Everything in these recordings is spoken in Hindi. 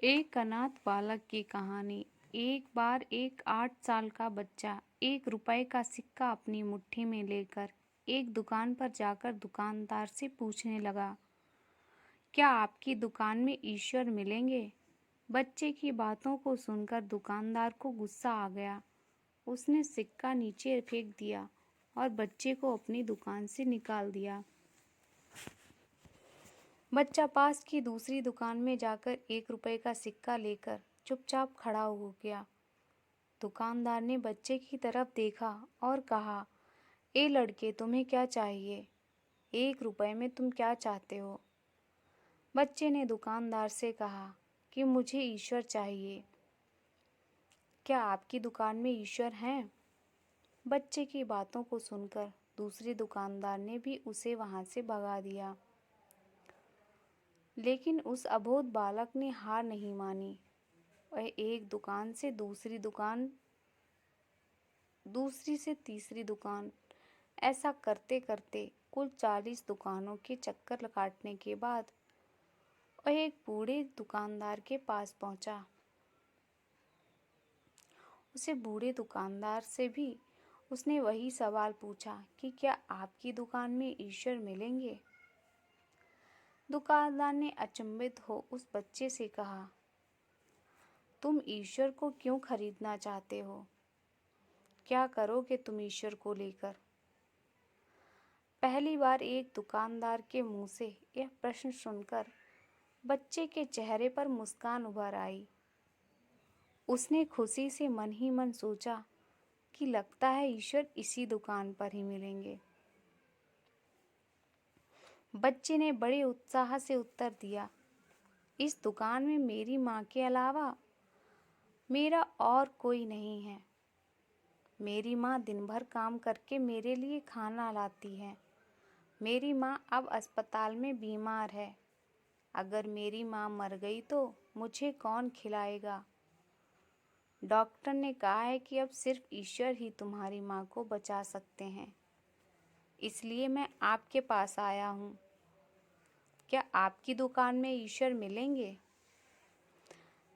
एक अनाथ बालक की कहानी। एक बार एक 8 साल का बच्चा 1 रुपए का सिक्का अपनी मुट्ठी में लेकर एक दुकान पर जाकर दुकानदार से पूछने लगा, क्या आपकी दुकान में ईश्वर मिलेंगे? बच्चे की बातों को सुनकर दुकानदार को गुस्सा आ गया। उसने सिक्का नीचे फेंक दिया और बच्चे को अपनी दुकान से निकाल दिया। बच्चा पास की दूसरी दुकान में जाकर 1 रुपए का सिक्का लेकर चुपचाप खड़ा हो गया। दुकानदार ने बच्चे की तरफ देखा और कहा, ए लड़के, तुम्हें क्या चाहिए? 1 रुपए में तुम क्या चाहते हो? बच्चे ने दुकानदार से कहा कि मुझे ईश्वर चाहिए। क्या आपकी दुकान में ईश्वर हैं? बच्चे की बातों को सुनकर दूसरे दुकानदार ने भी उसे वहां से भगा दिया। लेकिन उस अबोध बालक ने हार नहीं मानी। वह एक दुकान से दूसरी दुकान, दूसरी से तीसरी दुकान, ऐसा करते करते कुल 40 दुकानों के चक्कर काटने के बाद वह एक बूढ़े दुकानदार के पास पहुंचा। उसे बूढ़े दुकानदार से भी उसने वही सवाल पूछा कि क्या आपकी दुकान में ईश्वर मिलेंगे? दुकानदार ने अचंभित हो उस बच्चे से कहा, तुम ईश्वर को क्यों खरीदना चाहते हो? क्या करोगे तुम ईश्वर को लेकर? पहली बार एक दुकानदार के मुंह से यह प्रश्न सुनकर बच्चे के चेहरे पर मुस्कान उभर आई। उसने खुशी से मन ही मन सोचा कि लगता है ईश्वर इसी दुकान पर ही मिलेंगे। बच्चे ने बड़े उत्साह से उत्तर दिया, इस दुकान में मेरी माँ के अलावा मेरा और कोई नहीं है। मेरी माँ दिन भर काम करके मेरे लिए खाना लाती है। मेरी माँ अब अस्पताल में बीमार है। अगर मेरी माँ मर गई तो मुझे कौन खिलाएगा? डॉक्टर ने कहा है कि अब सिर्फ ईश्वर ही तुम्हारी माँ को बचा सकते हैं। इसलिए मैं आपके पास आया हूँ। क्या आपकी दुकान में ईश्वर मिलेंगे?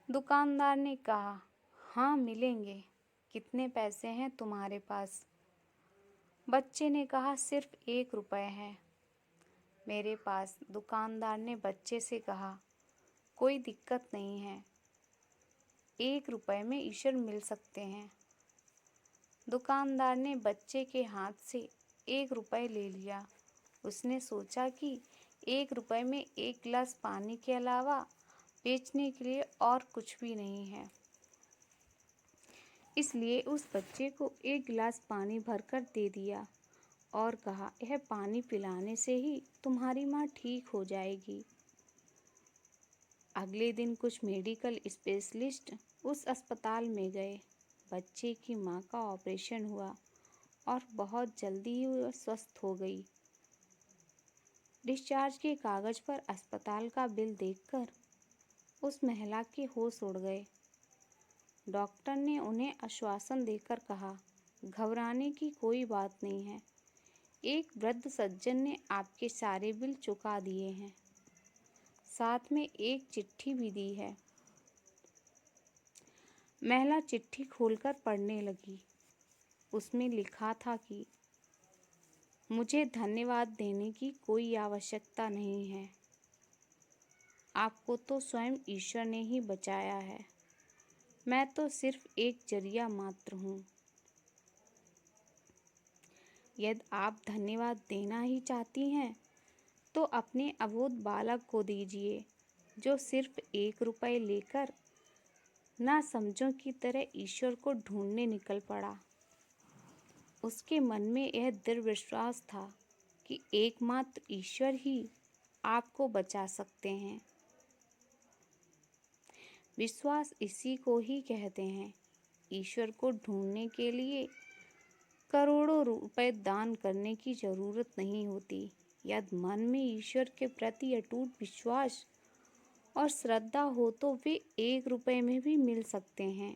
दुकानदार ने कहा, हाँ मिलेंगे। कितने पैसे हैं तुम्हारे पास? बच्चे ने कहा, सिर्फ 1 रुपए है मेरे पास। दुकानदार ने बच्चे से कहा, कोई दिक्कत नहीं है, 1 रुपए में ईश्वर मिल सकते हैं। दुकानदार ने बच्चे के हाथ से 1 रुपए ले लिया। उसने सोचा कि 1 रुपए में एक गिलास पानी के अलावा बेचने के लिए और कुछ भी नहीं है। इसलिए उस बच्चे को एक गिलास पानी भरकर दे दिया और कहा, यह पानी पिलाने से ही तुम्हारी माँ ठीक हो जाएगी। अगले दिन कुछ मेडिकल स्पेशलिस्ट उस अस्पताल में गए। बच्चे की माँ का ऑपरेशन हुआ और बहुत जल्दी ही वह स्वस्थ हो गई। डिस्चार्ज के कागज पर अस्पताल का बिल देखकर उस महिला के होश उड़ गए। डॉक्टर ने उन्हें आश्वासन देकर कहा, घबराने की कोई बात नहीं है। एक वृद्ध सज्जन ने आपके सारे बिल चुका दिए हैं। साथ में एक चिट्ठी भी दी है। महिला चिट्ठी खोलकर पढ़ने लगी। उसमें लिखा था कि मुझे धन्यवाद देने की कोई आवश्यकता नहीं है। आपको तो स्वयं ईश्वर ने ही बचाया है। मैं तो सिर्फ एक जरिया मात्र हूँ। यदि आप धन्यवाद देना ही चाहती हैं तो अपने अबोध बालक को दीजिए, जो सिर्फ 1 रुपए लेकर ना समझों की तरह ईश्वर को ढूंढने निकल पड़ा। उसके मन में यह दृढ़ विश्वास था कि एकमात्र ईश्वर ही आपको बचा सकते हैं। विश्वास इसी को ही कहते हैं। ईश्वर को ढूंढने के लिए करोड़ों रुपए दान करने की जरूरत नहीं होती। यदि मन में ईश्वर के प्रति अटूट विश्वास और श्रद्धा हो तो वे 1 रुपए में भी मिल सकते हैं।